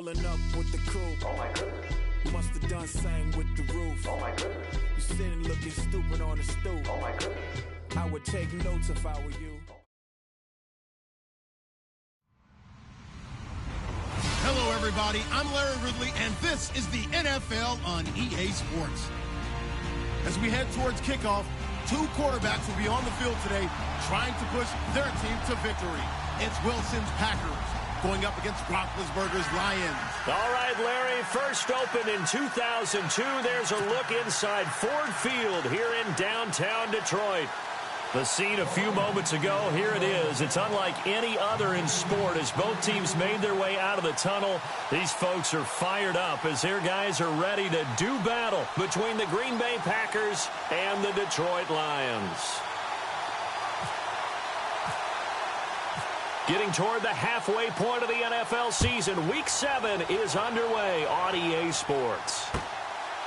pulling up with the coupe. Oh my goodness. Must have done same with the roof. Oh my goodness. You sitting looking stupid on the stoop. Oh my goodness. I would take notes if I were you. Hello, everybody. I'm Larry Ridley, and this is the NFL on EA Sports. As we head towards kickoff, two quarterbacks will be on the field today trying to push their team to victory. It's Wilson's Packers going up against Roethlisberger's Lions. All right, Larry, first opened in 2002. There's a look inside Ford Field here in downtown Detroit. The scene a few moments ago, here it is. It's unlike any other in sport as both teams made their way out of the tunnel. These folks are fired up as their guys are ready to do battle between the Green Bay Packers and the Detroit Lions. Getting toward the halfway point of the NFL season, Week 7 is underway on EA Sports.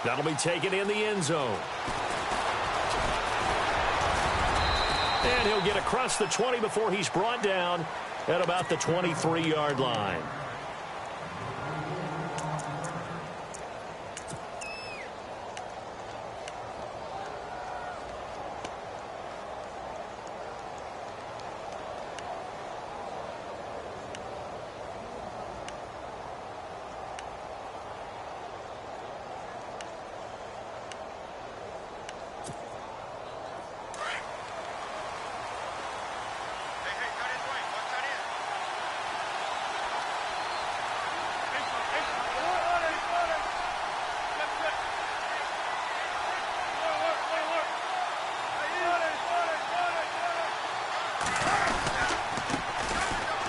That'll be taken in the end zone. And he'll get across the 20 before he's brought down at about the 23-yard line.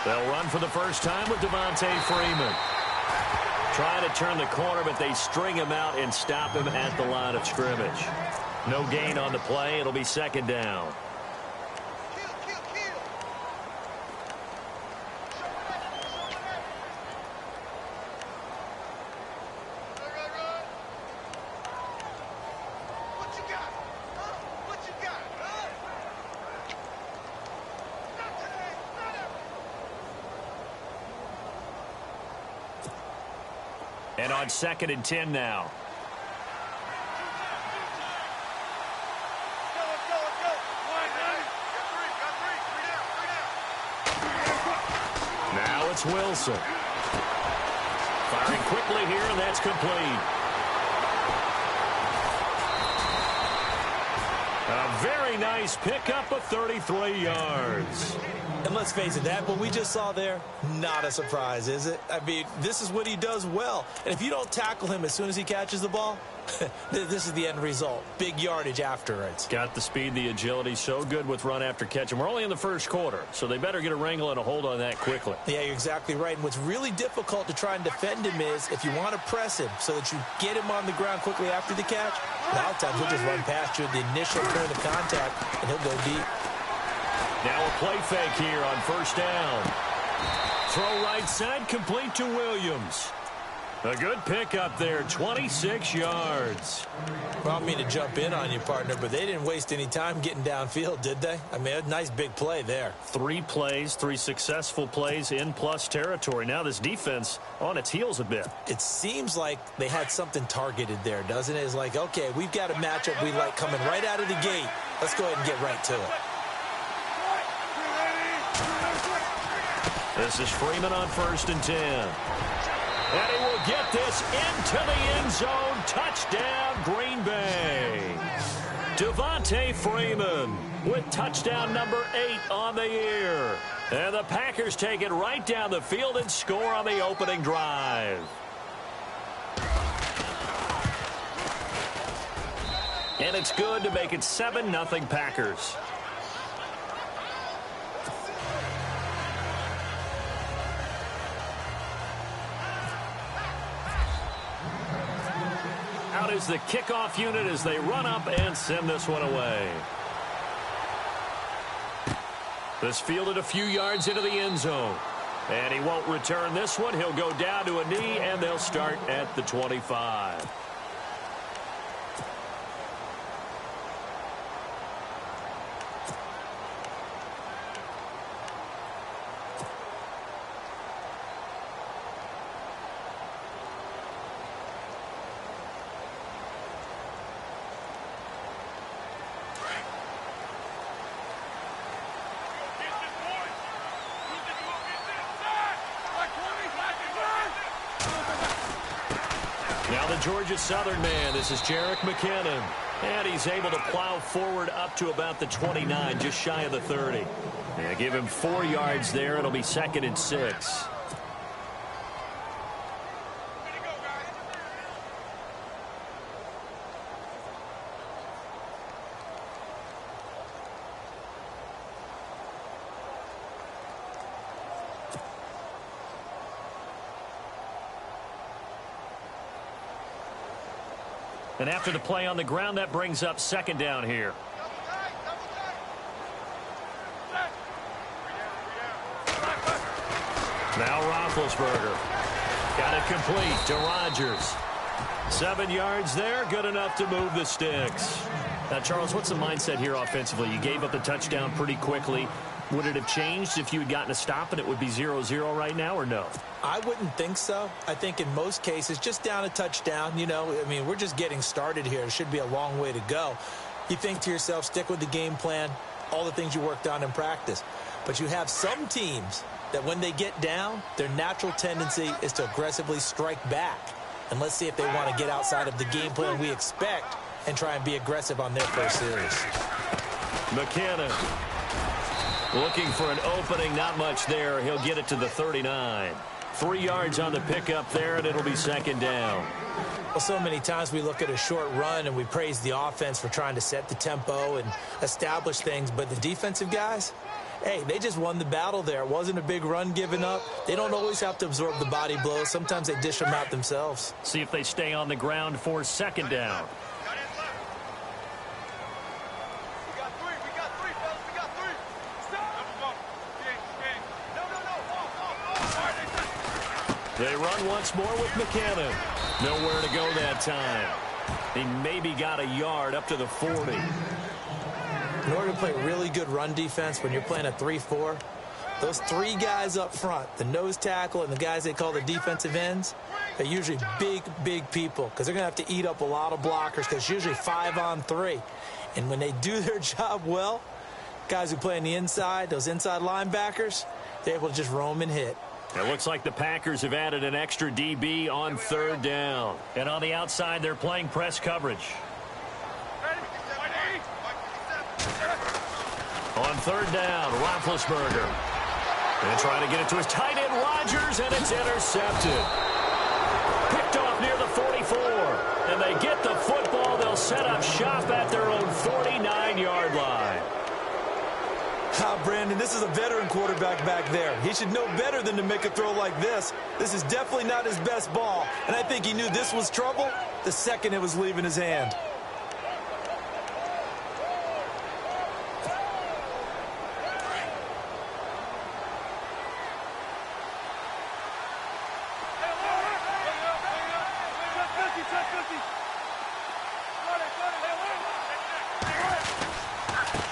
They'll run for the first time with Devontae Freeman. Trying to turn the corner, but they string him out and stop him at the line of scrimmage. No gain on the play. It'll be second down. And on 2nd and 10 now. Now it's Wilson. Firing quickly here, and that's complete. A very nice pickup of 33 yards. And let's face it, that what we just saw there, not a surprise, is it? I mean, this is what he does well. And if you don't tackle him as soon as he catches the ball, this is the end result. Big yardage afterwards. Got the speed, the agility, so good with run after catch. And we're only in the first quarter, so they better get a wrangle and a hold on that quickly. Yeah, you're exactly right. And what's really difficult to try and defend him is if you want to press him so that you get him on the ground quickly after the catch, a lot of times he'll just run past you at the initial point of contact, and he'll go deep. Now a play fake here on first down. Throw right side, complete to Williams. A good pickup there, 26 yards. Well, I don't mean to jump in on you, partner, but they didn't waste any time getting downfield, did they? I mean, a nice big play there. 3 plays, 3 successful plays in plus territory. Now this defense on its heels a bit. It seems like they had something targeted there, doesn't it? It's like, okay, we've got a matchup we like coming right out of the gate. Let's go ahead and get right to it. This is Freeman on 1st and 10. And he will get this into the end zone. Touchdown, Green Bay. Devontae Freeman with touchdown number 8 on the year. And the Packers take it right down the field and score on the opening drive. And it's good to make it 7-0 Packers. Out is the kickoff unit as they run up and send this one away. This fielded a few yards into the end zone. And he won't return this one. He'll go down to a knee, and they'll start at the 25. Georgia Southern man. This is Jerick McKinnon. And he's able to plow forward up to about the 29, just shy of the 30. Yeah, give him 4 yards there. It'll be 2nd and 6. And after the play on the ground, that brings up 2nd down here. Now Roethlisberger. Got it complete to Rodgers. 7 yards there, good enough to move the sticks. Now, Charles, what's the mindset here offensively? You gave up the touchdown pretty quickly. Would it have changed if you had gotten a stop and it would be 0-0 right now, or no? I wouldn't think so. I think in most cases, just down a touchdown, we're just getting started here. It should be a long way to go. You think to yourself, stick with the game plan, all the things you worked on in practice. But you have some teams that when they get down, their natural tendency is to aggressively strike back. And let's see if they want to get outside of the game plan we expect and try and be aggressive on their first series. McKinnon looking for an opening, not much there. He'll get it to the 39. 3 yards on the pickup there, and it'll be 2nd down. Well, so many times we look at a short run and we praise the offense for trying to set the tempo and establish things, but the defensive guys, hey, they just won the battle there. It wasn't a big run given up. They don't always have to absorb the body blows. Sometimes they dish them out themselves. See if they stay on the ground for 2nd down. They run once more with McKinnon. Nowhere to go that time. He maybe got a yard up to the 40. In order to play really good run defense when you're playing a 3-4, those 3 guys up front, the nose tackle and the guys they call the defensive ends, they're usually big, big people because they're going to have to eat up a lot of blockers because it's usually 5-on-3. And when they do their job well, guys who play on the inside, those inside linebackers, they're able to just roam and hit. It looks like the Packers have added an extra DB on 3rd down. And on the outside, they're playing press coverage. On 3rd down, Roethlisberger. And trying to get it to his tight end, Rodgers, and it's intercepted. Picked off near the 44. And they get the football. They'll set up shop at their own 49-yard line. Brandon, this is a veteran quarterback back there. He should know better than to make a throw like this. This is definitely not his best ball, and I think he knew this was trouble the second it was leaving his hand.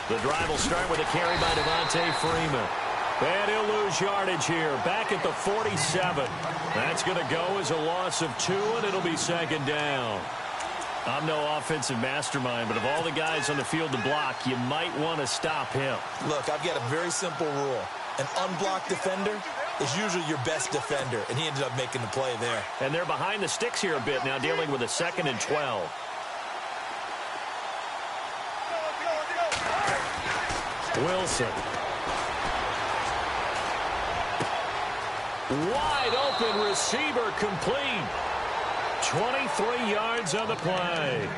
The drive will start with a carry by Devontae Freeman. And he'll lose yardage here. Back at the 47. That's going to go as a loss of 2, and it'll be 2nd down. I'm no offensive mastermind, but of all the guys on the field to block, you might want to stop him. Look, I've got a very simple rule. An unblocked defender is usually your best defender, and he ended up making the play there. And they're behind the sticks here a bit now, dealing with a 2nd and 12. Wilson. Wide open receiver complete. 23 yards on the play.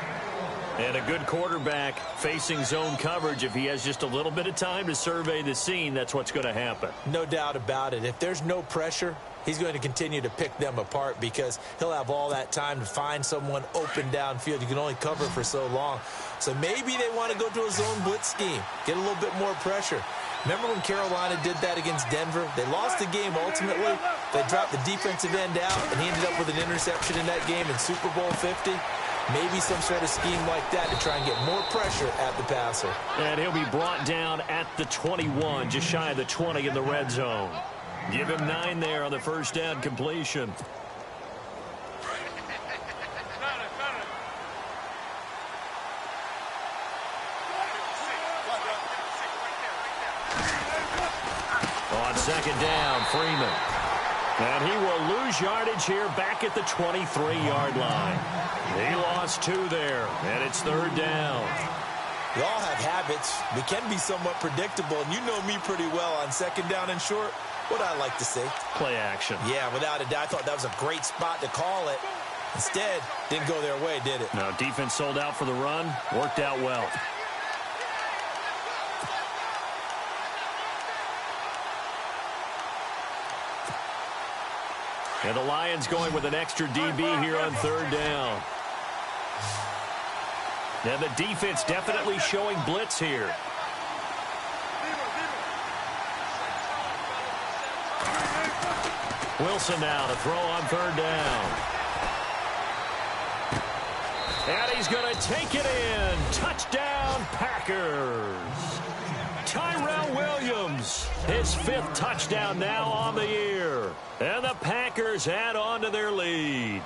And a good quarterback facing zone coverage. If he has just a little bit of time to survey the scene, that's what's going to happen. No doubt about it. If there's no pressure, he's going to continue to pick them apart because he'll have all that time to find someone open downfield. You can only cover for so long. So maybe they want to go to a zone blitz scheme, get a little bit more pressure. Remember when Carolina did that against Denver? They lost the game ultimately. They dropped the defensive end out, and he ended up with an interception in that game in Super Bowl 50. Maybe some sort of scheme like that to try and get more pressure at the passer. And he'll be brought down at the 21, just shy of the 20 in the red zone. Give him 9 there on the first down completion. On 2nd down, Freeman. And he will lose yardage here back at the 23-yard line. He lost 2 there, and it's 3rd down. We all have habits. We can be somewhat predictable, and you know me pretty well on 2nd down and short. What I like to see. Play action. Yeah, without a doubt. I thought that was a great spot to call it. Instead, didn't go their way, did it? No, defense sold out for the run. Worked out well. And the Lions going with an extra DB here on 3rd down. And the defense definitely showing blitz here. Wilson now to throw on 3rd down. And he's going to take it in. Touchdown, Packers. Tyrell Williams, his 5th touchdown now on the year. And the Packers add on to their lead.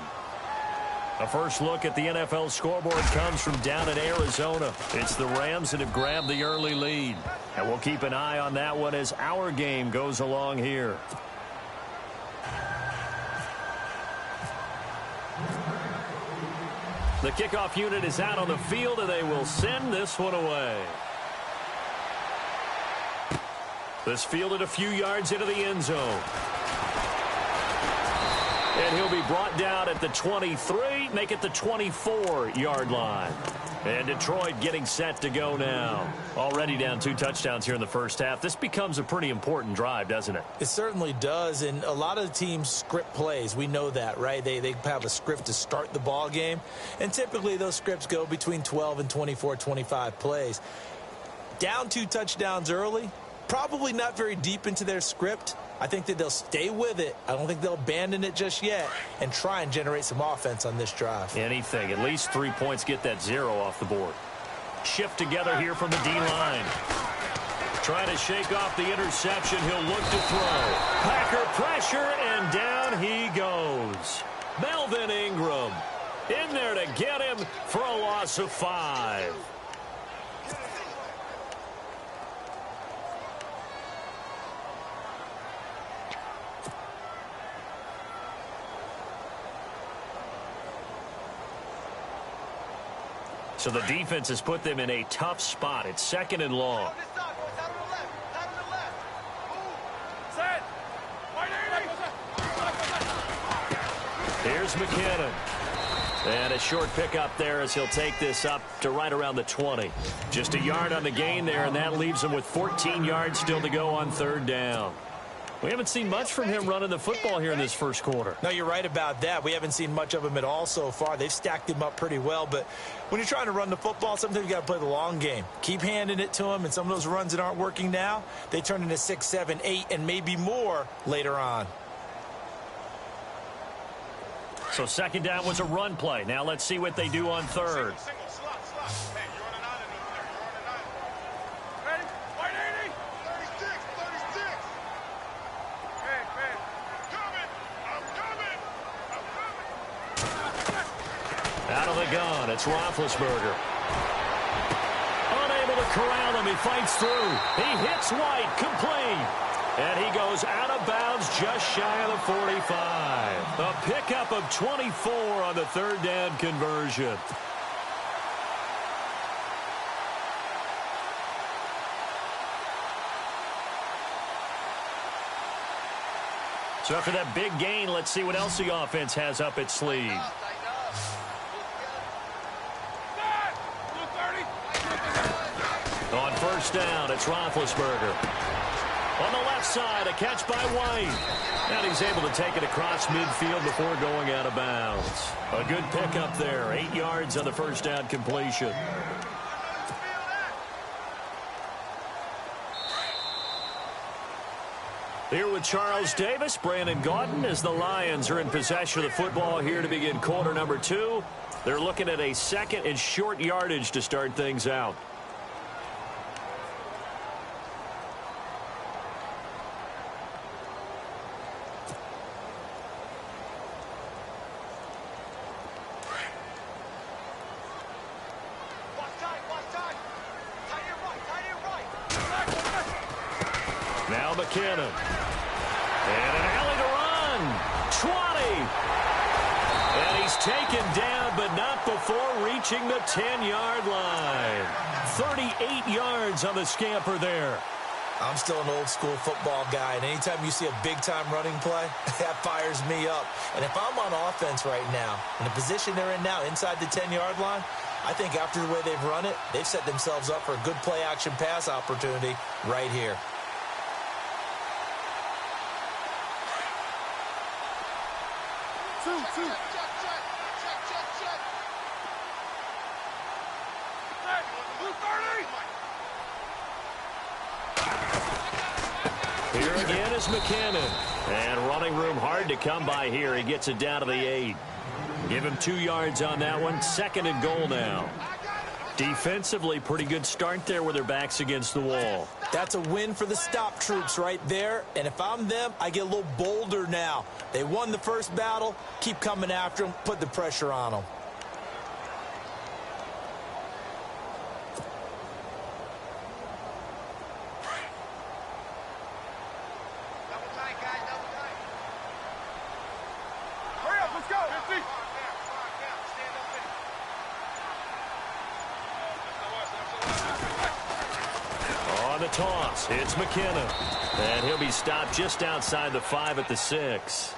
A first look at the NFL scoreboard comes from down in Arizona. It's the Rams that have grabbed the early lead. And we'll keep an eye on that one as our game goes along here. The kickoff unit is out on the field, and they will send this one away. This fielded a few yards into the end zone. And he'll be brought down at the 23, make it the 24-yard line. And Detroit getting set to go now. Already down 2 touchdowns here in the first half. This becomes a pretty important drive, doesn't it? It certainly does, and a lot of the teams script plays. We know that, right? They have a script to start the ball game, and typically those scripts go between 12 and 24, 25 plays. Down 2 touchdowns early, probably not very deep into their script. I think that they'll stay with it. I don't think they'll abandon it just yet and try and generate some offense on this drive. Anything. At least 3 points, get that 0 off the board. Shift together here from the D-line. Trying to shake off the interception. He'll look to throw. Packer pressure, and down he goes. Melvin Ingram in there to get him for a loss of 5. So the defense has put them in a tough spot. It's 2nd and long. Here's McKinnon. And a short pickup there as he'll take this up to right around the 20. Just a yard on the gain there, and that leaves him with 14 yards still to go on 3rd down. We haven't seen much from him running the football here in this first quarter. No, you're right about that. We haven't seen much of him at all so far. They've stacked him up pretty well, but when you're trying to run the football, sometimes you got to play the long game. Keep handing it to him, and some of those runs that aren't working now, they turn into 6, 7, 8, and maybe more later on. So 2nd down was a run play. Now let's see what they do on 3rd. Out of the gun, it's Roethlisberger. Unable to corral him, he fights through. He hits White, complete. And he goes out of bounds just shy of the 45. A pickup of 24 on the 3rd down conversion. So after that big gain, let's see what else the offense has up its sleeve. On 1st down, it's Roethlisberger. On the left side, a catch by White. And he's able to take it across midfield before going out of bounds. A good pickup there. 8 yards on the 1st down completion. Here with Charles Davis, Brandon Gaudin, as the Lions are in possession of the football here to begin quarter number 2. They're looking at a 2nd and short yardage to start things out. Now McKinnon. And an alley to run. 20. And he's taken down, but not before reaching the 10-yard line. 38 yards on the scamper there. I'm still an old-school football guy, and anytime you see a big-time running play, that fires me up. And if I'm on offense right now, in the position they're in now, inside the 10-yard line, I think after the way they've run it, they've set themselves up for a good play-action pass opportunity right here. Two. Here again is McKinnon. And running room hard to come by here. He gets it down to the 8. Give him 2 yards on that one. 2nd and goal now. Defensively, pretty good start there with their backs against the wall. That's a win for the stop troops right there. And if I'm them, I get a little bolder now. They won the first battle. Keep coming after them. Put the pressure on them. Toss. It's McKinnon. And he'll be stopped just outside the 5 at the 6.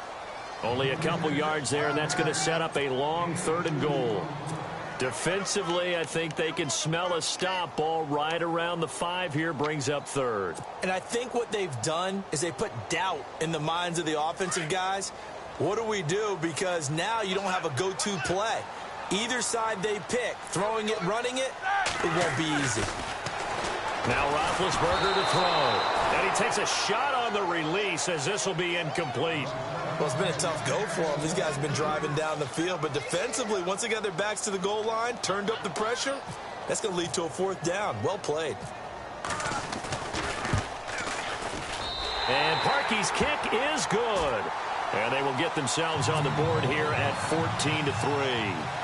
Only a couple yards there, and that's going to set up a long 3rd and goal. Defensively, I think they can smell a stop. Ball right around the 5 here, brings up 3rd. And I think what they've done is they put doubt in the minds of the offensive guys. What do we do? Because now you don't have a go-to play. Either side they pick, throwing it, running it, it won't be easy. Now Roethlisberger to throw. And he takes a shot on the release as this will be incomplete. Well, it's been a tough go for them. These guys have been driving down the field. But defensively, once they got their backs to the goal line, turned up the pressure, that's going to lead to a 4th down. Well played. And Parkey's kick is good. And they will get themselves on the board here at 14-3.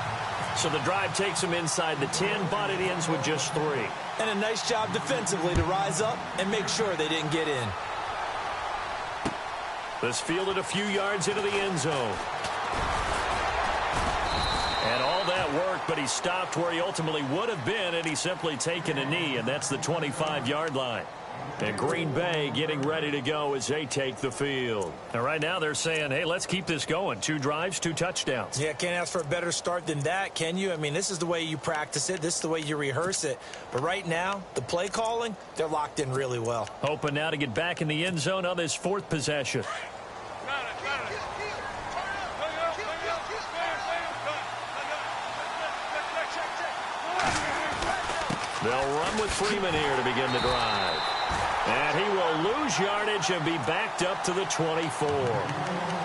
So the drive takes them inside the 10, but it ends with just 3. And a nice job defensively to rise up and make sure they didn't get in. This fielded a few yards into the end zone. And all that work, but he stopped where he ultimately would have been, and he's simply taken a knee, and that's the 25-yard line. And Green Bay getting ready to go as they take the field. And right now they're saying, hey, let's keep this going. 2 drives, 2 touchdowns. Yeah, can't ask for a better start than that, can you? I mean, this is the way you practice it. This is the way you rehearse it. But right now, the play calling, they're locked in really well. Hoping now to get back in the end zone on this 4th possession. They'll run with Freeman here to begin the drive. And he will lose yardage and be backed up to the 24.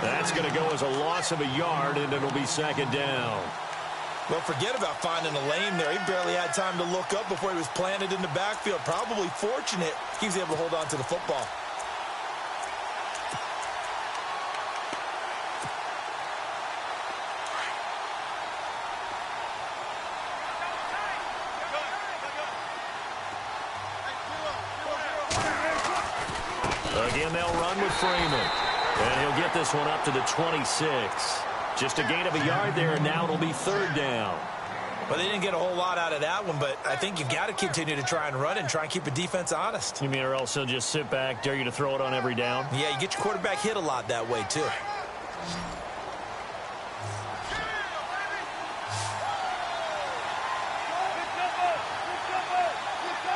That's going to go as a loss of a yard, and it'll be 2nd down. Well, forget about finding a lane there. He barely had time to look up before he was planted in the backfield. Probably fortunate he was able to hold on to the football. Again, they'll run with Freeman. And he'll get this one up to the 26. Just a gain of a yard there, and now it'll be 3rd down. Well, they didn't get a whole lot out of that one, but I think you've got to continue to try and run and try and keep the defense honest. You mean or else they'll just sit back, dare you to throw it on every down? Yeah, you get your quarterback hit a lot that way, too.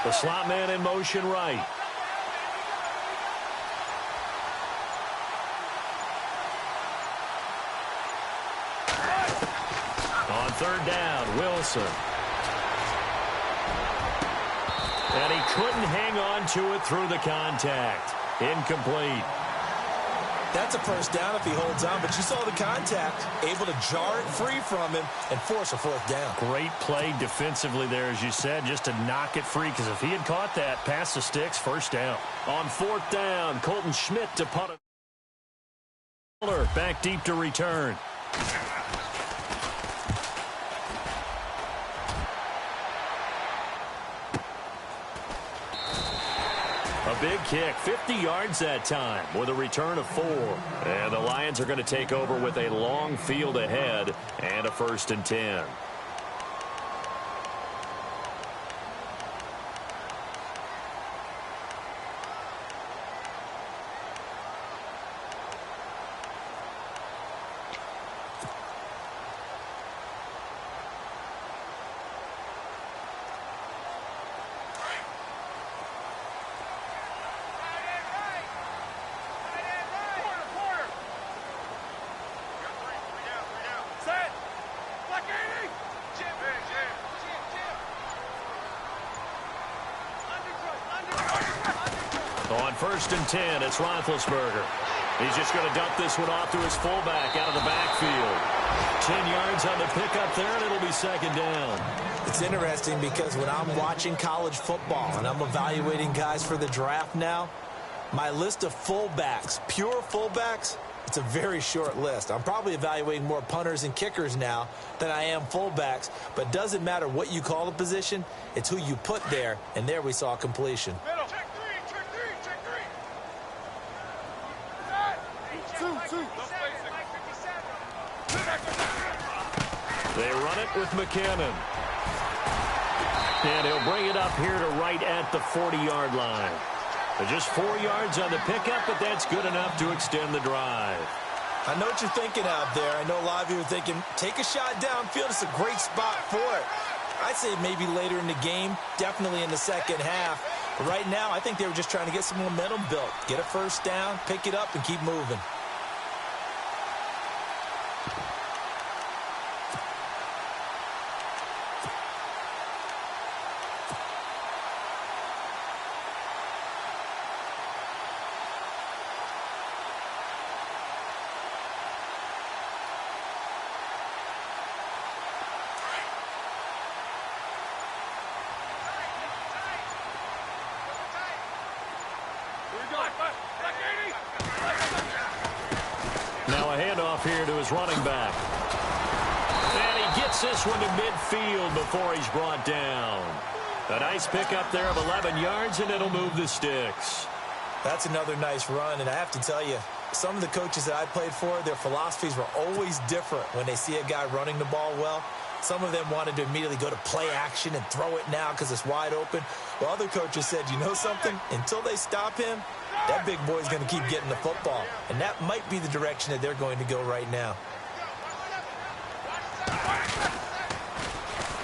The slot man in motion right. On 3rd down, Wilson. And he couldn't hang on to it through the contact. Incomplete. That's a 1st down if he holds on, but you saw the contact, able to jar it free from him and force a 4th down. Great play defensively there, as you said, just to knock it free, because if he had caught that, past the sticks, 1st down. On 4th down, Colton Schmidt to punt it. Back deep to return. A big kick, 50 yards that time with a return of 4. And the Lions are going to take over with a long field ahead and a 1st and 10. On 1st and 10, it's Roethlisberger. He's just going to dump this one off to his fullback out of the backfield. 10 yards on the pickup there, and it'll be 2nd down. It's interesting because when I'm watching college football and I'm evaluating guys for the draft now, my list of fullbacks, pure fullbacks, it's a very short list. I'm probably evaluating more punters and kickers now than I am fullbacks, but it doesn't matter what you call the position, it's who you put there, and there we saw completion. They run it with McKinnon. And he'll bring it up here to right at the 40-yard line. Just 4 yards on the pickup, but that's good enough to extend the drive. I know what you're thinking out there. I know a lot of you are thinking, take a shot downfield. It's a great spot for it. I'd say maybe later in the game, definitely in the second half. But right now, I think they were just trying to get some momentum built. Get a 1st down, pick it up, and keep moving. Now a handoff here to his running back. And he gets this one to midfield before he's brought down. A nice pickup there of 11 yards, and it'll move the sticks. That's another nice run, and I have to tell you, some of the coaches that I played for, their philosophies were always different when they see a guy running the ball well. Some of them wanted to immediately go to play action and throw it now because it's wide open. While other coaches said, you know something? Until they stop him, that big boy's going to keep getting the football. And that might be the direction that they're going to go right now.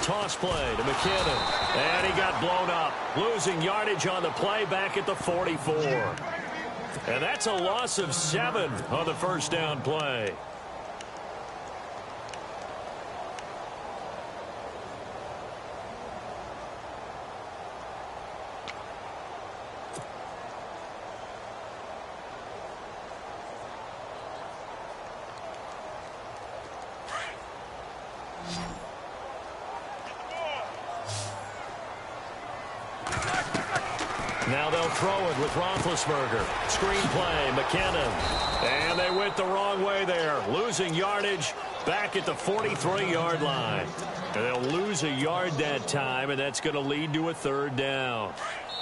Toss play to McKinnon. And he got blown up. Losing yardage on the play back at the 44. And that's a loss of 7 on the 1st down play. Now they'll throw it with Roethlisberger. Screen play, McKinnon. And they went the wrong way there. Losing yardage back at the 43-yard line. And they'll lose a yard that time, and that's going to lead to a 3rd down.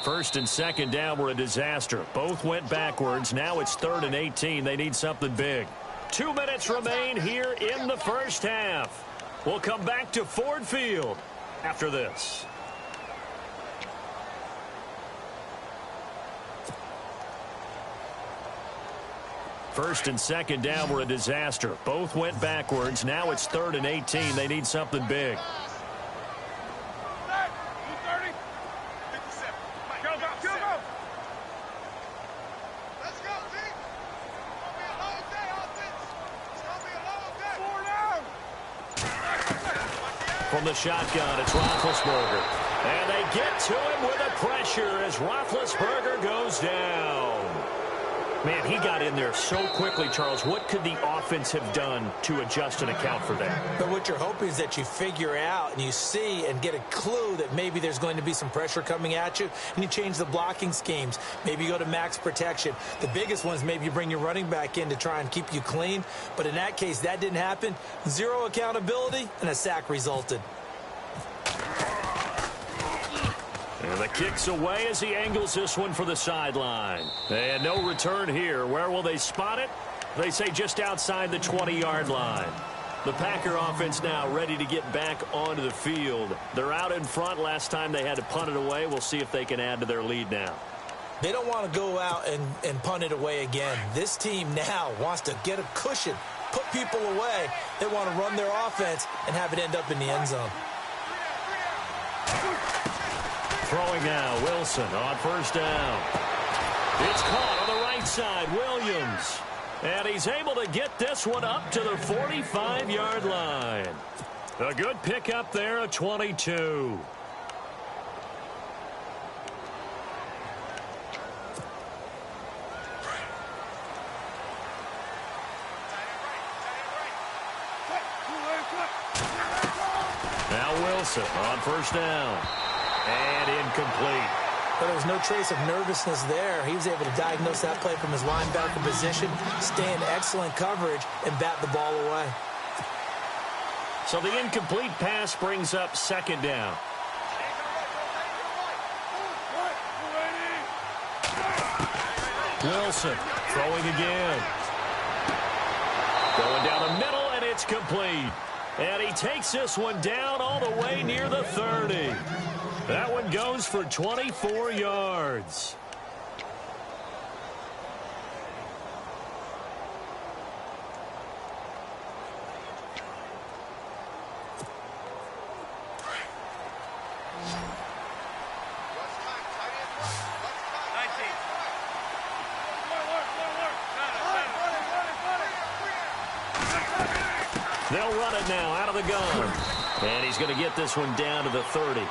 1st and 2nd down were a disaster. Both went backwards. Now it's 3rd and 18. They need something big. 2 minutes remain here in the 1st half. We'll come back to Ford Field after this. First and 2nd down were a disaster. Both went backwards. Now it's 3rd and 18. They need something big. From the shotgun, it's Roethlisberger. And they get to him with a pressure as Roethlisberger goes down. Man, he got in there so quickly, Charles. What could the offense have done to adjust and account for that? But what you're hoping is that you figure out and you see and get a clue that maybe there's going to be some pressure coming at you, and you change the blocking schemes. Maybe you go to max protection. The biggest one is maybe you bring your running back in to try and keep you clean. But in that case, that didn't happen. 0 accountability, and a sack resulted. And And the kick's away as he angles this one for the sideline. And no return here. Where will they spot it? They say just outside the 20-yard line. The Packer offense now ready to get back onto the field. They're out in front. Last time they had to punt it away. We'll see if they can add to their lead now. They don't want to go out and punt it away again. This team now wants to get a cushion, put people away. They want to run their offense and have it end up in the end zone. Throwing now, Wilson on first down. It's caught on the right side, Williams. And he's able to get this one up to the 45-yard line. A good pickup there at 22. Now Wilson on first down. And incomplete. But there was no trace of nervousness there. He was able to diagnose that play from his linebacker position, stay in excellent coverage, and bat the ball away. So the incomplete pass brings up second down. Wilson throwing again. Going down the middle, and it's complete. And he takes this one down all the way near the 30. That one goes for 24 yards. They'll run it now out of the gun. And he's going to get this one down to the 30.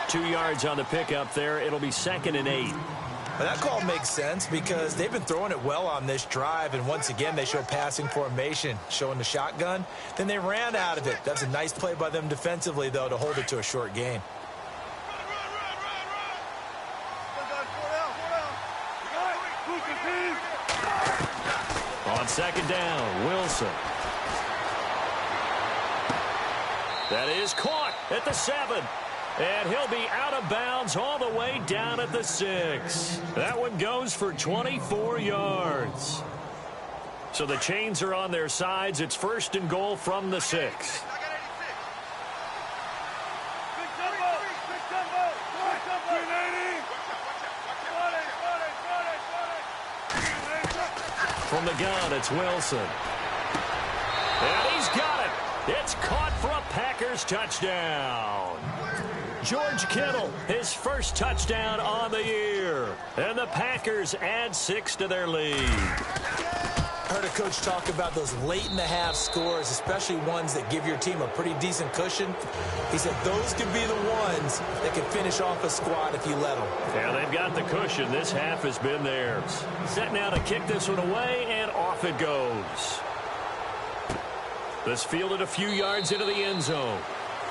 2 yards on the pickup there. It'll be 2nd and 8. Well, that call makes sense because they've been throwing it well on this drive, and once again they show passing formation, showing the shotgun. Then they ran out of it. That's a nice play by them defensively, though, to hold it to a short gain. On second down, Wilson. That is caught at the 7. And he'll be out of bounds all the way down at the 6. That one goes for 24 yards. So the chains are on their sides. It's 1st and goal from the 6. From the gun, it's Wilson. And he's got it. It's caught for a Packers touchdown. George Kittle, his first touchdown on the year. And the Packers add 6 to their lead. I heard a coach talk about those late-in-the-half scores, especially ones that give your team a pretty decent cushion. He said those could be the ones that can finish off a squad if you let them. Yeah, they've got the cushion. This half has been theirs. Set now to kick this one away, and off it goes. This fielded a few yards into the end zone.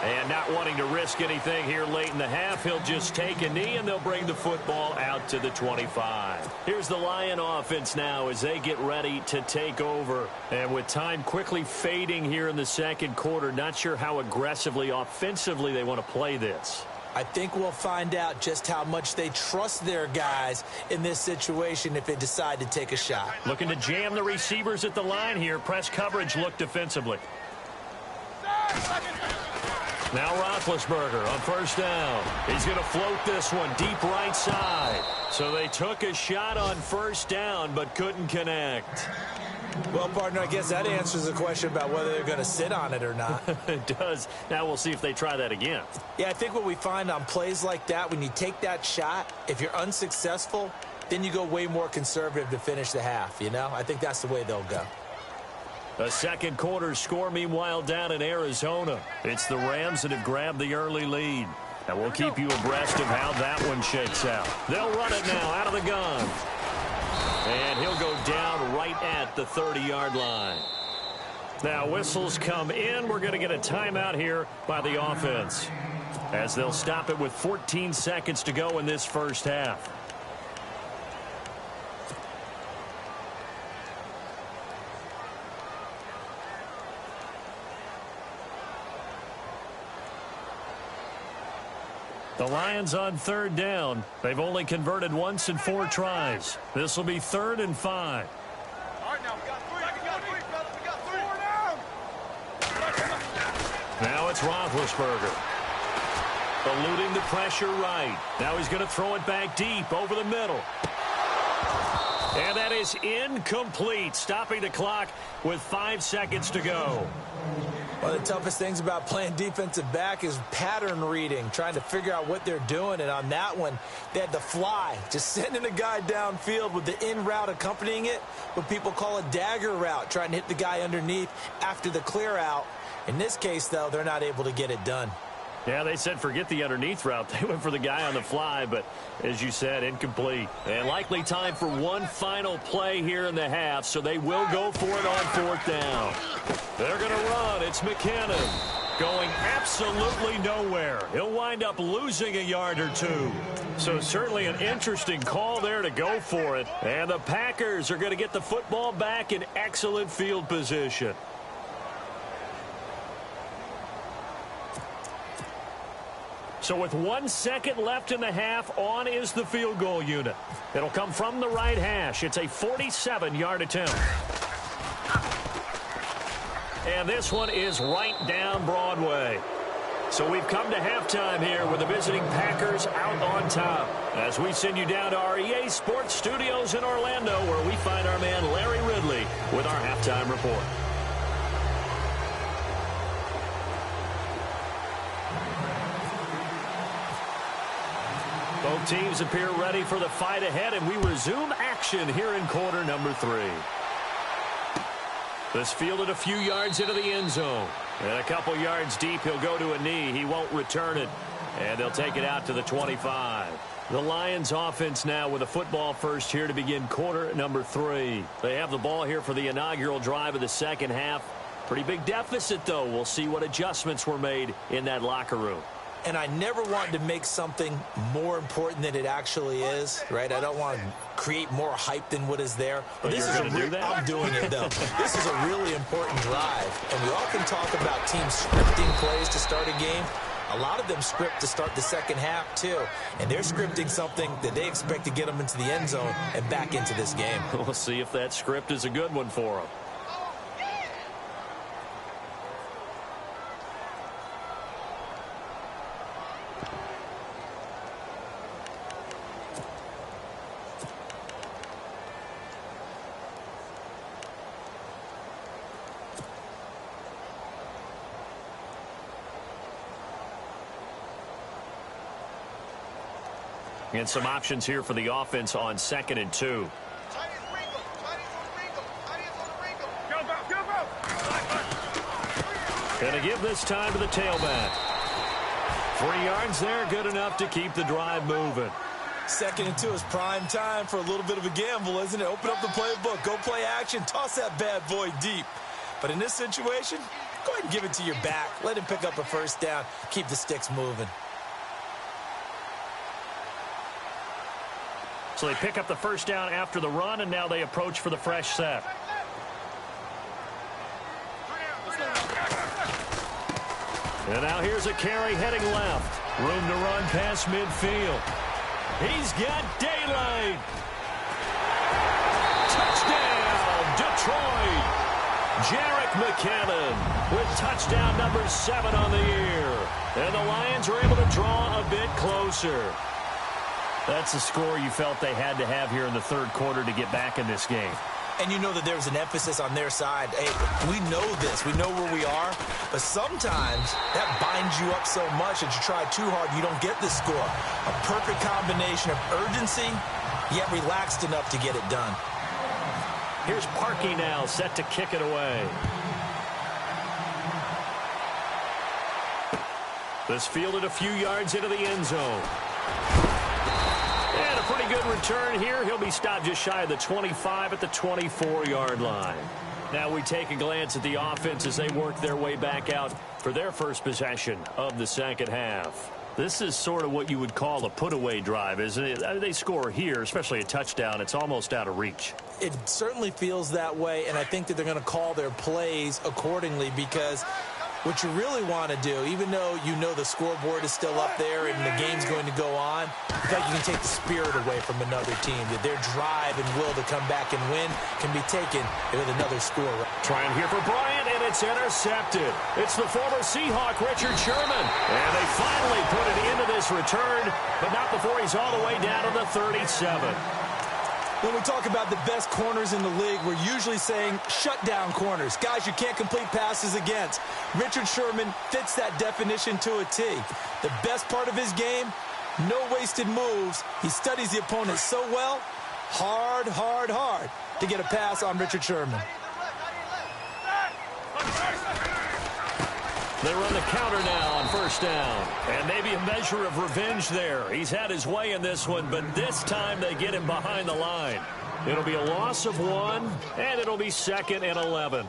And not wanting to risk anything here late in the half, he'll just take a knee, and they'll bring the football out to the 25. Here's the Lion offense now as they get ready to take over. And with time quickly fading here in the second quarter, not sure how aggressively, offensively they want to play this. I think we'll find out just how much they trust their guys in this situation if they decide to take a shot. Looking to jam the receivers at the line here. Press coverage look defensively. Now Roethlisberger on first down. He's going to float this one deep right side. So they took a shot on first down but couldn't connect. Well, partner, I guess that answers the question about whether they're going to sit on it or not. It does. Now we'll see if they try that again. Yeah, I think what we find on plays like that, when you take that shot, if you're unsuccessful, then you go way more conservative to finish the half, you know? I think that's the way they'll go. A second quarter score, meanwhile, down in Arizona. It's the Rams that have grabbed the early lead. And we'll keep you abreast of how that one shakes out. They'll run it now out of the gun. And he'll go down right at the 30-yard line. Now whistles come in. We're going to get a timeout here by the offense, as they'll stop it with 14 seconds to go in this first half. The Lions on third down. They've only converted once in 4 tries. This will be 3rd and 5. All right, now we got 3. We got 3, fellas. We got 4 down. Now it's Roethlisberger. Eluding the pressure right. Now he's going to throw it back deep over the middle. And that is incomplete, stopping the clock with 5 seconds to go. One of the toughest things about playing defensive back is pattern reading, trying to figure out what they're doing. And on that one, they had to fly, just sending a guy downfield with the in route accompanying it, what people call a dagger route, trying to hit the guy underneath after the clear out. In this case, though, they're not able to get it done. Yeah, they said forget the underneath route. They went for the guy on the fly, but as you said, incomplete. And likely time for one final play here in the half, so they will go for it on 4th down. They're going to run. It's McKinnon going absolutely nowhere. He'll wind up losing a yard or 2. So certainly an interesting call there to go for it. And the Packers are going to get the football back in excellent field position. So with 1 second left in the half, on is the field goal unit. It'll come from the right hash. It's a 47-yard attempt. And this one is right down Broadway. So we've come to halftime here with the visiting Packers out on top. As we send you down to our EA Sports Studios in Orlando, where we find our man Larry Ridley with our halftime report. Both teams appear ready for the fight ahead, and we resume action here in quarter number 3. This fielded a few yards into the end zone. And a couple yards deep, he'll go to a knee. He won't return it. And they'll take it out to the 25. The Lions offense now with a football first here to begin quarter number 3. They have the ball here for the inaugural drive of the second half. Pretty big deficit, though. We'll see what adjustments were made in that locker room. And I never want to make something more important than it actually is, right? I don't want to create more hype than what is there. But this is going to do that? I'm doing it, though. This is a really important drive. And we often talk about teams scripting plays to start a game. A lot of them script to start the second half, too. And they're scripting something that they expect to get them into the end zone and back into this game. We'll see if that script is a good one for them. And some options here for the offense on 2nd and 2. Going to give this time to the tailback. 3 yards there, good enough to keep the drive moving. 2nd and 2 is prime time for a little bit of a gamble, isn't it? Open up the playbook, go play action, toss that bad boy deep. But in this situation, go ahead and give it to your back. Let him pick up a first down, keep the sticks moving. So they pick up the first down after the run, and now they approach for the fresh set. And now here's a carry heading left. Room to run past midfield. He's got daylight. Touchdown, Detroit. Jerick McKinnon with touchdown number 7 on the year. And the Lions are able to draw a bit closer. That's the score you felt they had to have here in the third quarter to get back in this game. And you know that there's an emphasis on their side. Hey, we know this. We know where we are. But sometimes that binds you up so much that you try too hard, you don't get the score. A perfect combination of urgency, yet relaxed enough to get it done. Here's Parkey now, set to kick it away. This fielded a few yards into the end zone. And a pretty good return here. He'll be stopped just shy of the 25 at the 24-yard line. Now we take a glance at the offense as they work their way back out for their first possession of the second half. This is sort of what you would call a put-away drive, isn't it? I mean, they score here, especially a touchdown. It's almost out of reach. It certainly feels that way, and I think that they're going to call their plays accordingly because What you really want to do, even though you know the scoreboard is still up there and the game's going to go on, in fact, you can take the spirit away from another team. That their drive and will to come back and win can be taken with another score. Trying here for Bryant, and it's intercepted. It's the former Seahawk, Richard Sherman. And they finally put it into this return, but not before he's all the way down to the 37. When we talk about the best corners in the league, we're usually saying shutdown corners, guys you can't complete passes against. Richard Sherman fits that definition to a T. The best part of his game, no wasted moves. He studies the opponent so well, hard to get a pass on Richard Sherman. They run the counter now on first down. And maybe a measure of revenge there. He's had his way in this one, but this time they get him behind the line. It'll be a loss of 1, and it'll be 2nd and 11.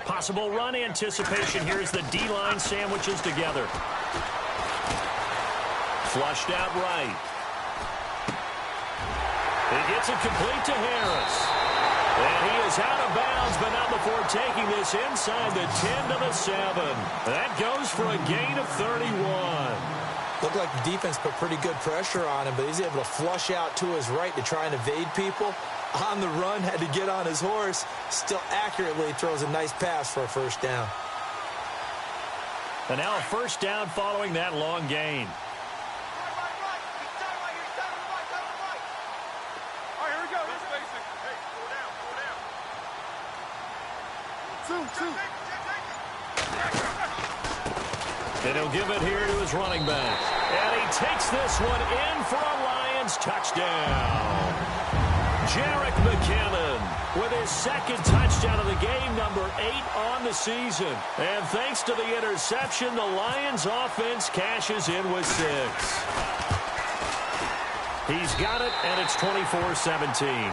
Possible run anticipation here as the D-line sandwiches together. Flushed out right. He gets it complete to Harris. And he is out of bounds, but not before taking this inside the 10 to the 7. That goes for a gain of 31. Looked like the defense put pretty good pressure on him, but he's able to flush out to his right to try and evade people. On the run, had to get on his horse. Still accurately throws a nice pass for a first down. And now a first down following that long gain. All right, here we go. No spacing. Hey, go down. Two. And he'll give it here to his running back. And he takes this one in for a Lions touchdown. Jerick McKinnon with his second touchdown of the game, number 8 on the season. And thanks to the interception, the Lions offense cashes in with 6. He's got it, and it's 24-17.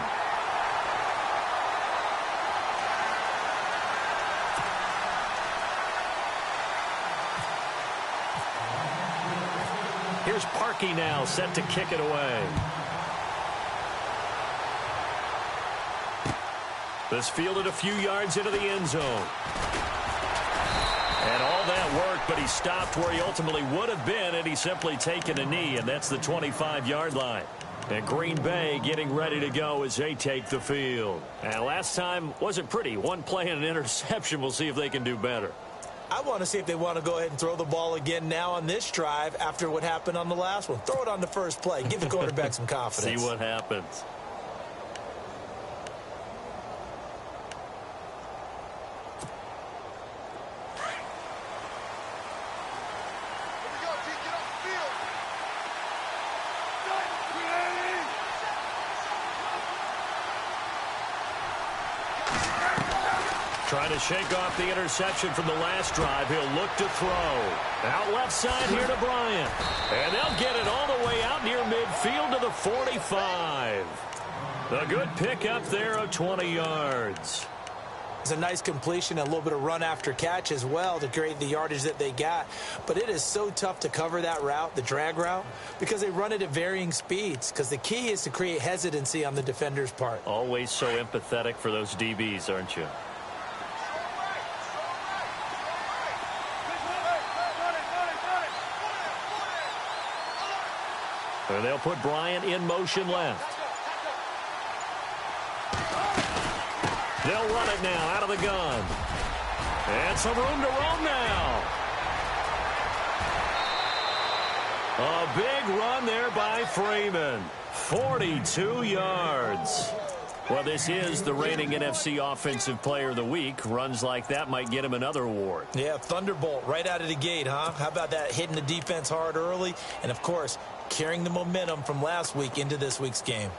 Here's Parkey now, set to kick it away. This fielded a few yards into the end zone. And all that work, but he stopped where he ultimately would have been had he simply taken a knee, and that's the 25-yard line. And Green Bay getting ready to go as they take the field. And last time wasn't pretty. One play and an interception. We'll see if they can do better. I want to see if they want to go ahead and throw the ball again now on this drive after what happened on the last one. Throw it on the first play. Give the quarterback some confidence. See what happens. Trying to shake off the interception from the last drive. He'll look to throw. Out left side here to Bryant. And they'll get it all the way out near midfield to the 45. A good pickup there of 20 yards. It's a nice completion, a little bit of run after catch as well to create the yardage that they got. But it is so tough to cover that route, the drag route, because they run it at varying speeds. Because the key is to create hesitancy on the defender's part. Always so empathetic for those DBs, aren't you? And they'll put Bryant in motion left. They'll run it now out of the gun. And some room to roam now. A big run there by Freeman. 42 yards. Well, this is the reigning NFC Offensive Player of the Week. Runs like that might get him another award. Yeah, Thunderbolt right out of the gate, huh? How about that, hitting the defense hard early? And, of course, carrying the momentum from last week into this week's game.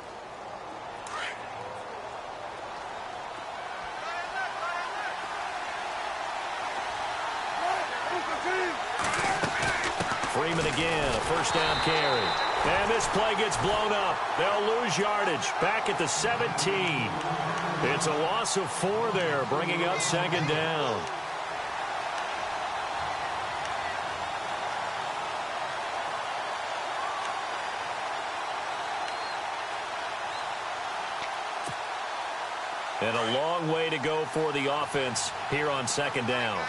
Freeman again, a first down carry. And this play gets blown up. They'll lose yardage. Back at the 17. It's a loss of 4 there, bringing up second down. And a long way to go for the offense here on second down.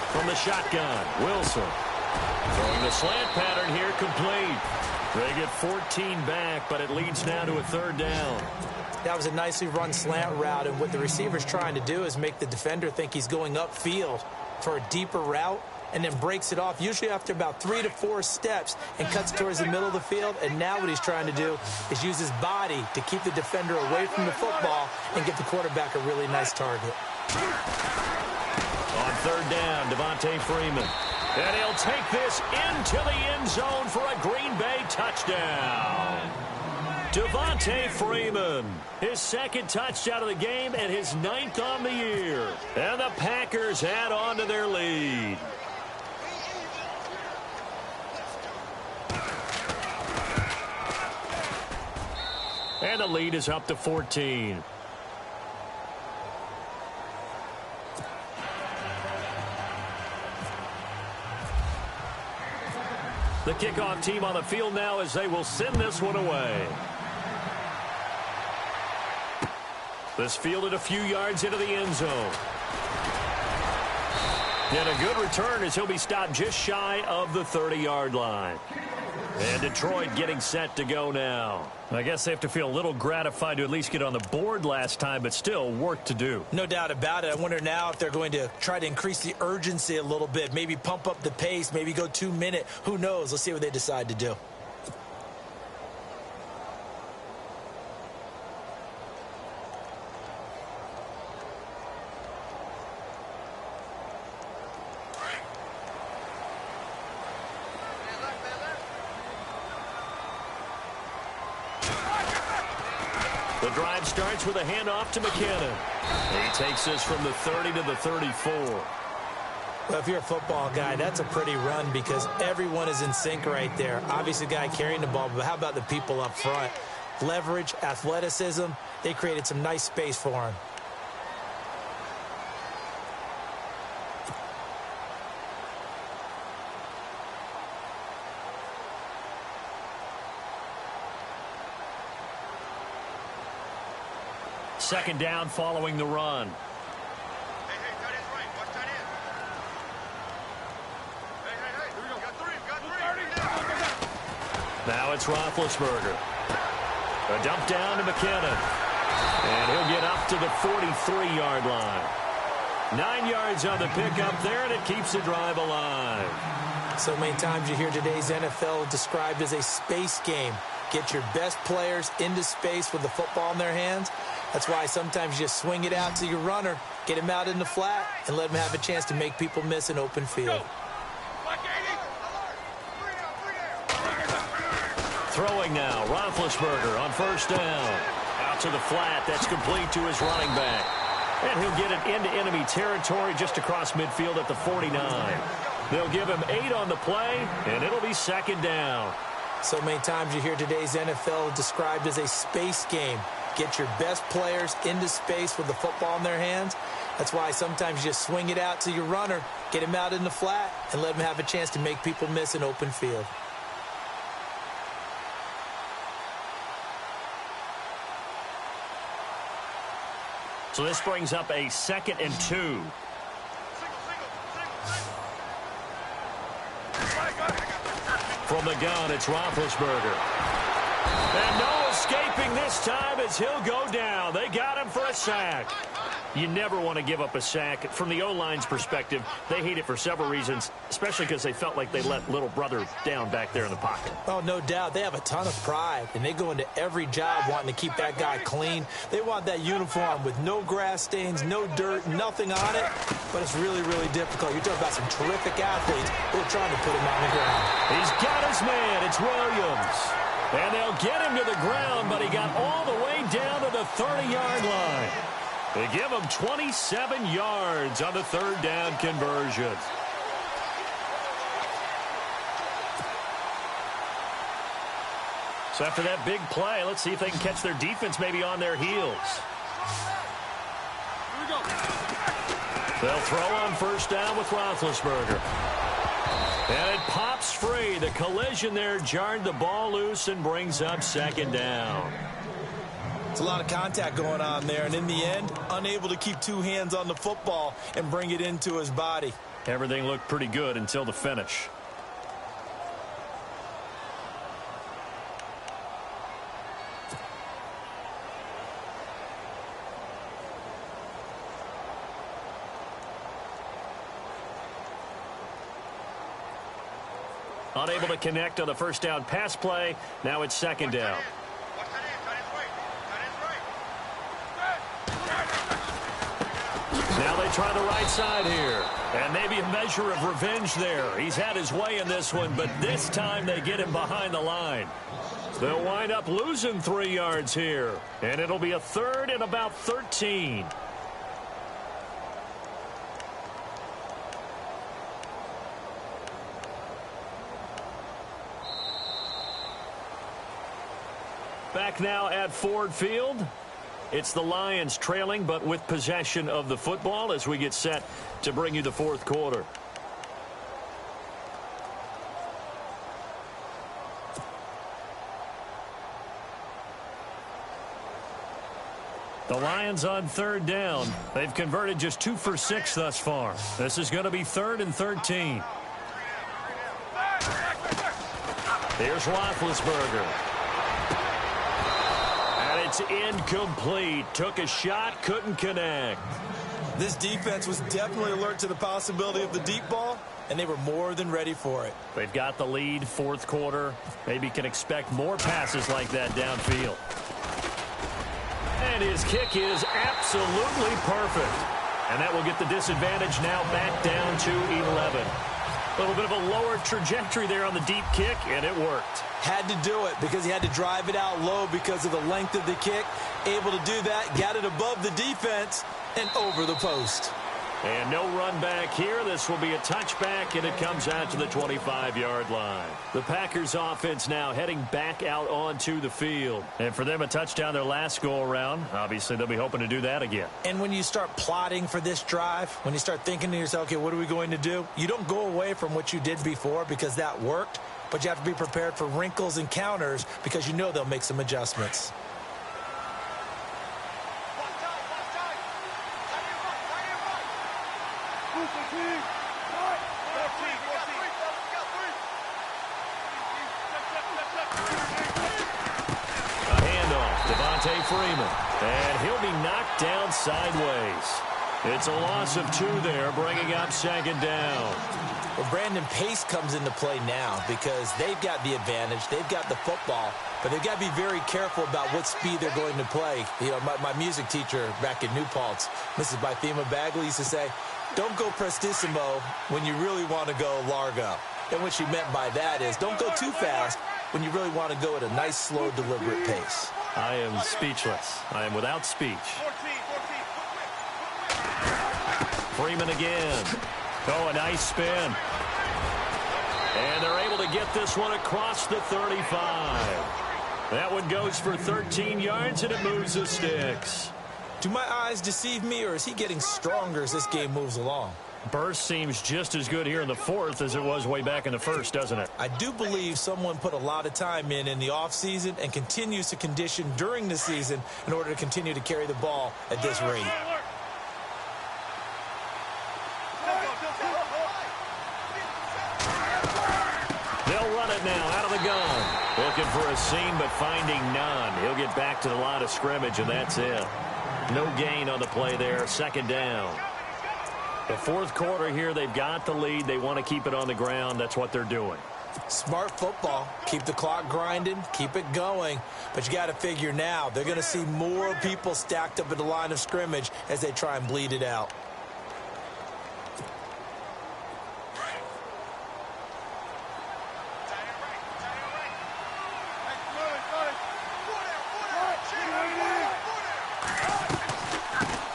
From the shotgun, Wilson. Throwing the slant pattern here, complete. They get 14 back, but it leads now to a third down. That was a nicely run slant route, and what the receiver's trying to do is make the defender think he's going upfield for a deeper route, and then breaks it off, usually after about 3 to 4 steps, and cuts towards the middle of the field. And now what he's trying to do is use his body to keep the defender away from the football and give the quarterback a really nice target. On third down, Devontae Freeman. And he'll take this into the end zone for a Green Bay touchdown. Devontae Freeman, his second touchdown of the game and his 9th on the year. And the Packers add on to their lead. And the lead is up to 14. The kickoff team on the field now as they will send this one away. This fielded a few yards into the end zone. And a good return as he'll be stopped just shy of the 30-yard line. And Detroit getting set to go now. I guess they have to feel a little gratified to at least get on the board last time, but still work to do. No doubt about it. I wonder now if they're going to try to increase the urgency a little bit, maybe pump up the pace, maybe go 2-minute. Who knows? Let's see what they decide to do. The drive starts with a handoff to McKinnon. He takes this from the 30 to the 34. Well, if you're a football guy, that's a pretty run because everyone is in sync right there. Obviously, the guy carrying the ball, but how about the people up front? Leverage, athleticism, they created some nice space for him. Second down following the run. Hey, tight end's right. Watch tight end. Hey, here we go. Got 3. Now it's Roethlisberger. A dump down to McKinnon. And he'll get up to the 43-yard line. 9 yards on the pickup there, and it keeps the drive alive. So many times you hear today's NFL described as a space game. Get your best players into space with the football in their hands. That's why sometimes you just swing it out to your runner, get him out in the flat, and let him have a chance to make people miss an open field. Throwing now, Roethlisberger on first down. Out to the flat, that's complete to his running back. And he'll get it into enemy territory just across midfield at the 49. They'll give him 8 on the play, and it'll be second down. So many times you hear today's NFL described as a space game. Get your best players into space with the football in their hands. That's why sometimes you just swing it out to your runner, get him out in the flat, and let him have a chance to make people miss an open field. So this brings up a 2nd and 2. From the gun, it's Roethlisberger. And no escaping this time as he'll go down. They got him for a sack. You never want to give up a sack. From the O-line's perspective, they hate it for several reasons, especially because they felt like they let little brother down back there in the pocket. Oh, no doubt. They have a ton of pride, and they go into every job wanting to keep that guy clean. They want that uniform with no grass stains, no dirt, nothing on it, but it's really, really difficult. You're talking about some terrific athletes who are trying to put him on the ground. He's got his man. It's Williams. And they'll get him to the ground, but he got all the way down to the 30-yard line. They give him 27 yards on the third down conversion. So after that big play, let's see if they can catch their defense maybe on their heels. They'll throw on first down with Roethlisberger. And it pops free. The collision there jarred the ball loose and brings up second down. It's a lot of contact going on there, and in the end, unable to keep two hands on the football and bring it into his body. Everything looked pretty good until the finish. Unable to connect on the first down pass play. Now it's second down. Now they try the right side here. And maybe a measure of revenge there. He's had his way in this one, but this time they get him behind the line. They'll wind up losing 3 yards here. And it'll be a third and about 13. Back now at Ford Field. It's the Lions trailing, but with possession of the football as we get set to bring you the fourth quarter. The Lions on third down. They've converted just 2 for 6 thus far. This is going to be 3rd and 13. Here's Roethlisberger. It's incomplete. Took a shot, couldn't connect. This defense was definitely alert to the possibility of the deep ball, and they were more than ready for it. They've got the lead, fourth quarter. Maybe can expect more passes like that downfield. And his kick is absolutely perfect. And that will get the disadvantage now back down to 11. A little bit of a lower trajectory there on the deep kick, and it worked. Had to do it because he had to drive it out low because of the length of the kick. Able to do that, got it above the defense and over the post. And no run back here. This will be a touchback, and it comes out to the 25-yard line. The Packers offense now heading back out onto the field. And for them, a touchdown their last go-around. Obviously, they'll be hoping to do that again. And when you start plotting for this drive, when you start thinking to yourself, okay, what are we going to do? You don't go away from what you did before because that worked, but you have to be prepared for wrinkles and counters because you know they'll make some adjustments. Freeman, and he'll be knocked down sideways. It's a loss of 2 there, bringing up second down. Well, Brandon, pace comes into play now because they've got the advantage. They've got the football, but they've got to be very careful about what speed they're going to play. You know, my music teacher back in New Paltz, Mrs. Bythema Bagley, used to say, don't go prestissimo when you really want to go largo. And what she meant by that is don't go too fast when you really want to go at a nice, slow, deliberate pace. I am speechless. I am without speech. Freeman again. Oh, a nice spin. And they're able to get this one across the 35. That one goes for 13 yards, and it moves the sticks. Do my eyes deceive me, or is he getting stronger as this game moves along? Burst seems just as good here in the fourth as it was way back in the first, doesn't it? I do believe someone put a lot of time in the offseason and continues to condition during the season in order to continue to carry the ball at this rate. They'll run it now out of the gun. Looking for a seam, but finding none. He'll get back to the line of scrimmage, and that's it. No gain on the play there. Second down. The fourth quarter here, they've got the lead. They want to keep it on the ground. That's what they're doing. Smart football. Keep the clock grinding. Keep it going. But you got to figure now, they're going to see more people stacked up at the line of scrimmage as they try and bleed it out.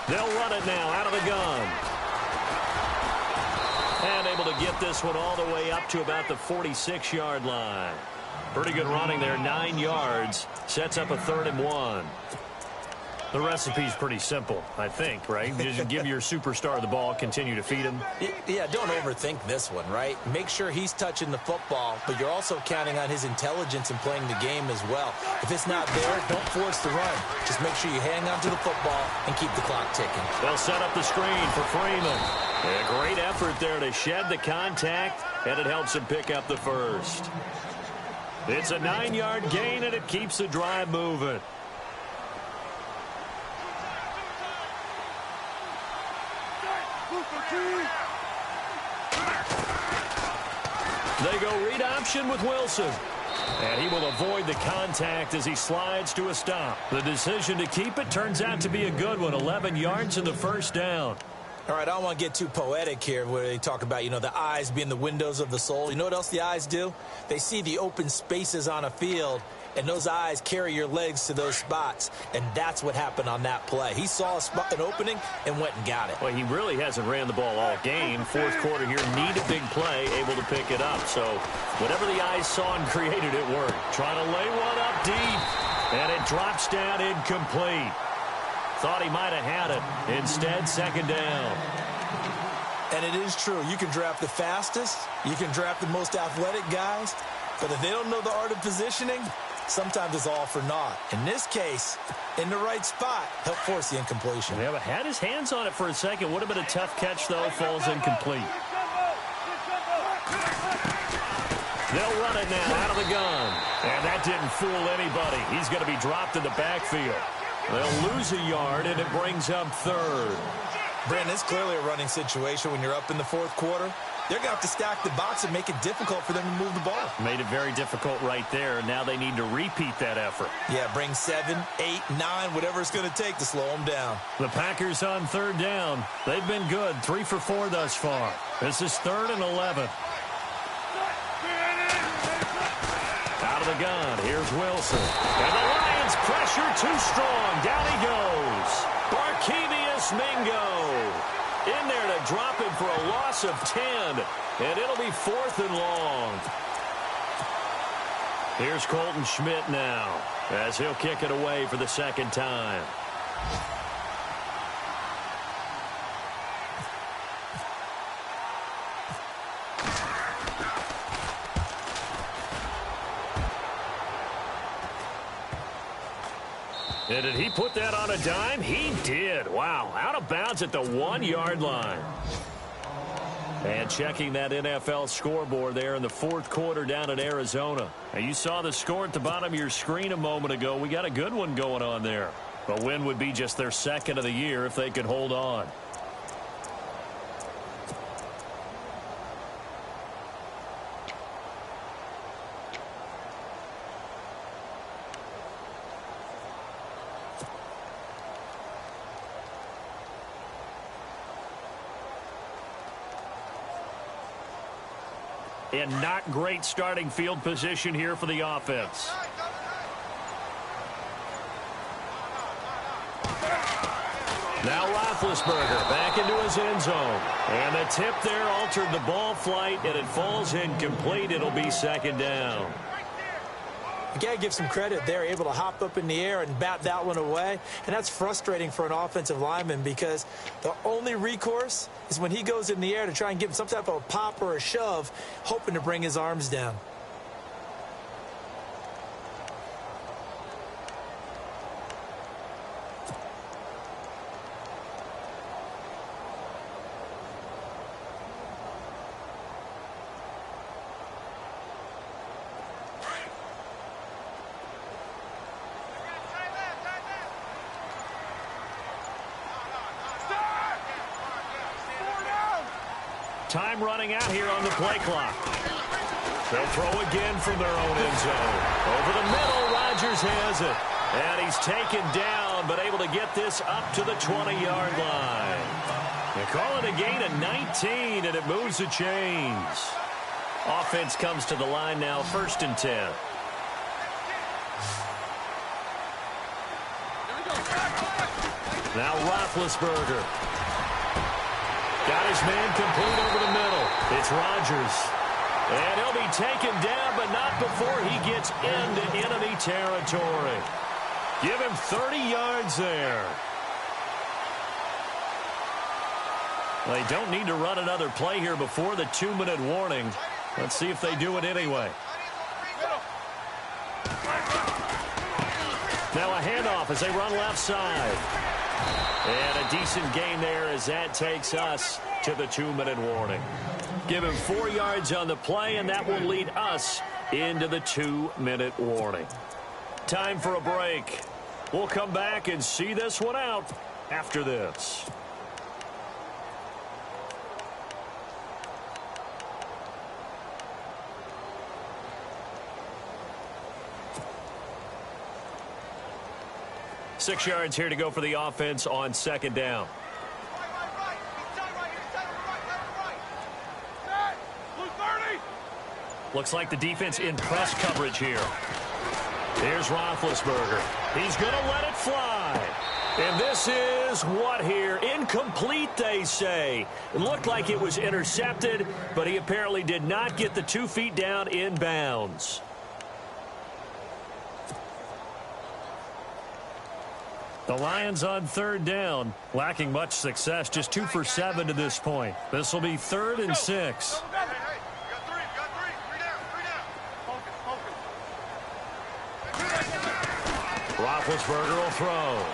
They'll run it now out of the gun. And able to get this one all the way up to about the 46-yard line. Pretty good running there, 9 yards. Sets up a 3rd and 1. The recipe's pretty simple, I think, right? You just give your superstar the ball, continue to feed him. Yeah, don't overthink this one, right? Make sure he's touching the football, but you're also counting on his intelligence in playing the game as well. If it's not there, don't force the run. Just make sure you hang on to the football and keep the clock ticking. They'll set up the screen for Freeman. A great effort there to shed the contact, and it helps him pick up the first. It's a 9-yard gain, and it keeps the drive moving. They go read option with Wilson. And he will avoid the contact as he slides to a stop. The decision to keep it turns out to be a good one. 11 yards and the first down. All right, I don't want to get too poetic here where they talk about, the eyes being the windows of the soul. You know what else the eyes do? They see the open spaces on a field, and those eyes carry your legs to those spots. And that's what happened on that play. He saw an opening and went and got it. Well, he really hasn't ran the ball all game. Fourth quarter here, need a big play, able to pick it up. So whatever the eyes saw and created, it worked. Trying to lay one up deep, and it drops down incomplete. Thought he might have had it. Instead, second down. And it is true. You can draft the fastest. You can draft the most athletic guys. But if they don't know the art of positioning, sometimes it's all for naught. In this case, in the right spot, help force the incompletion. Yeah, but had his hands on it for a second. Would have been a tough catch, though. Falls incomplete. They'll run it now out of the gun. And that didn't fool anybody. He's going to be dropped in the backfield. They'll lose a yard, and it brings up third. Brandon, it's clearly a running situation when you're up in the fourth quarter. They're going to have to stack the box and make it difficult for them to move the ball. Made it very difficult right there. Now they need to repeat that effort. Yeah, bring 7, 8, 9, whatever it's going to take to slow them down. The Packers on third down. They've been good, 3 for 4 thus far. This is 3rd and 11. Out of the gun, here's Wilson. And the Lions pressure too strong. Down he goes. Barkevious Mingo in there to drop him for a loss of 10. And it'll be 4th and long. Here's Colton Schmidt now as he'll kick it away for the second time. And did he put that on a dime? He did. Wow. Out of bounds at the 1-yard line. And checking that NFL scoreboard there in the fourth quarter down in Arizona. Now, you saw the score at the bottom of your screen a moment ago. We got a good one going on there. A win would be just their 2nd of the year if they could hold on. And not great starting field position here for the offense. Now Roethlisberger back into his end zone. And the tip there altered the ball flight, and it falls incomplete. It'll be 2nd down. You got to give some credit. They're able to hop up in the air and bat that one away. And that's frustrating for an offensive lineman because the only recourse is when he goes in the air to try and give him some type of a pop or a shove, hoping to bring his arms down. Time running out here on the play clock. They'll throw again from their own end zone. Over the middle, Rodgers has it. And he's taken down, but able to get this up to the 20-yard line. They call it a gain of 19, and it moves the chains. Offense comes to the line now, 1st and 10. Now Roethlisberger. Got his man complete over the middle. It's Rodgers. And he'll be taken down, but not before he gets into enemy territory. Give him 30 yards there. They don't need to run another play here before the 2-minute warning. Let's see if they do it anyway. Now a handoff as they run left side. And a decent gain there as that takes us to the 2-minute warning. Give him 4 yards on the play, and that will lead us into the 2-minute warning. Time for a break. We'll come back and see this one out after this. Six yards here to go for the offense on second down. Looks like the defense in press coverage here. Here's Roethlisberger. He's going to let it fly. And this is what here? Incomplete, they say. It looked like it was intercepted, but he apparently did not get the 2 feet down in bounds. The Lions on third down, lacking much success, just 2 for 7 to this point. This will be 3rd and 6. Roethlisberger will throw.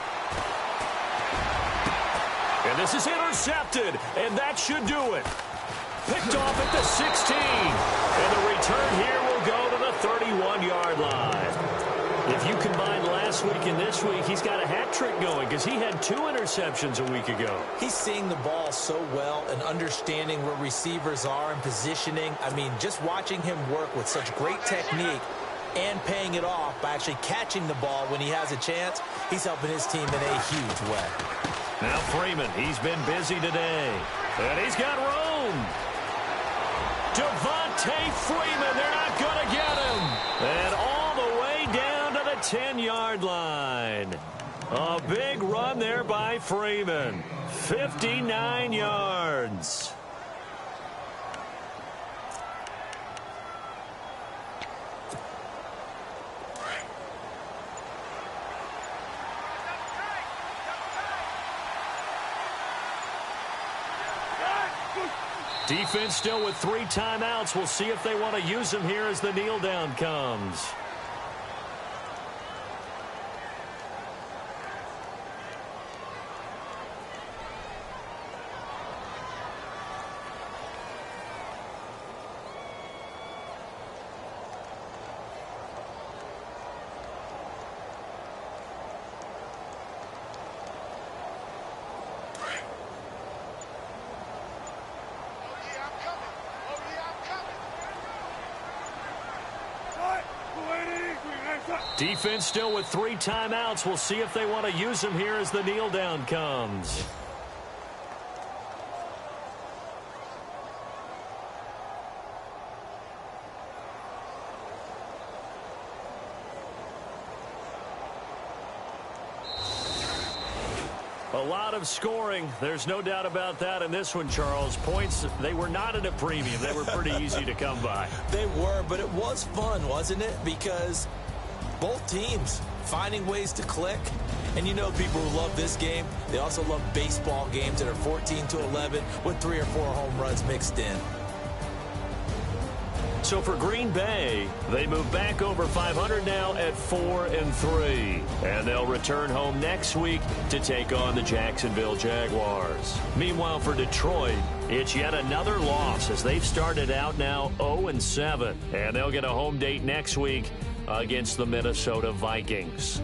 And this is intercepted, and that should do it. Picked off at the 16. And the return here will go to the 31-yard line. If you combine last week and this week, he's got a hat trick going because he had 2 interceptions a week ago. He's seeing the ball so well and understanding where receivers are and positioning. I mean, just watching him work with such great technique and paying it off by actually catching the ball when he has a chance, he's helping his team in a huge way. Now Freeman, he's been busy today. And he's got room. Devontae Freeman, they're not going to get him. And all the way down to the 10-yard line. A big run there by Freeman. 59 yards. Defense still with 3 timeouts. We'll see if they want to use them here as the kneel down comes. Defense still with 3 timeouts. We'll see if they want to use them here as the kneel down comes. A lot of scoring. There's no doubt about that in this one, Charles. Points, they were not at a premium. They were pretty easy to come by. They were, but it was fun, wasn't it? Because both teams finding ways to click. And you know people who love this game, they also love baseball games that are 14-11 with 3 or 4 home runs mixed in. So for Green Bay, they move back over 500 now at 4-3. And they'll return home next week to take on the Jacksonville Jaguars. Meanwhile, for Detroit, it's yet another loss as they've started out now 0-7. And they'll get a home date next week against the Minnesota Vikings.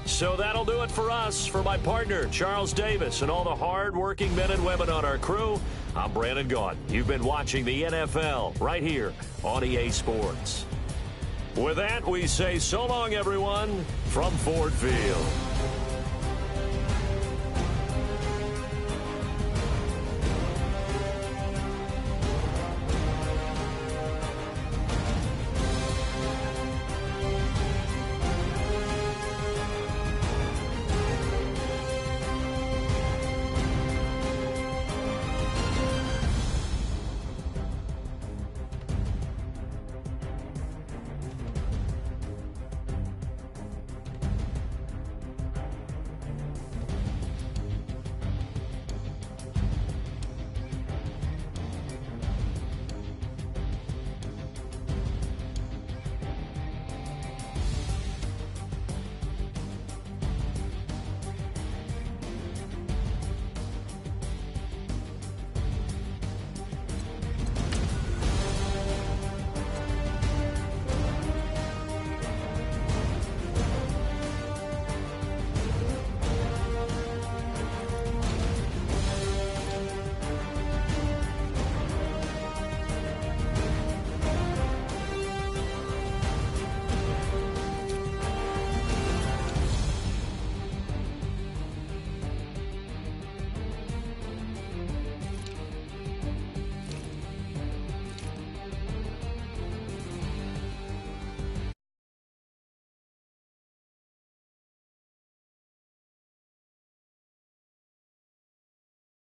So that'll do it for us. For my partner, Charles Davis, and all the hard-working men and women on our crew, I'm Brandon Gaudin. You've been watching the NFL right here on EA Sports. With that, we say so long, everyone, from Ford Field.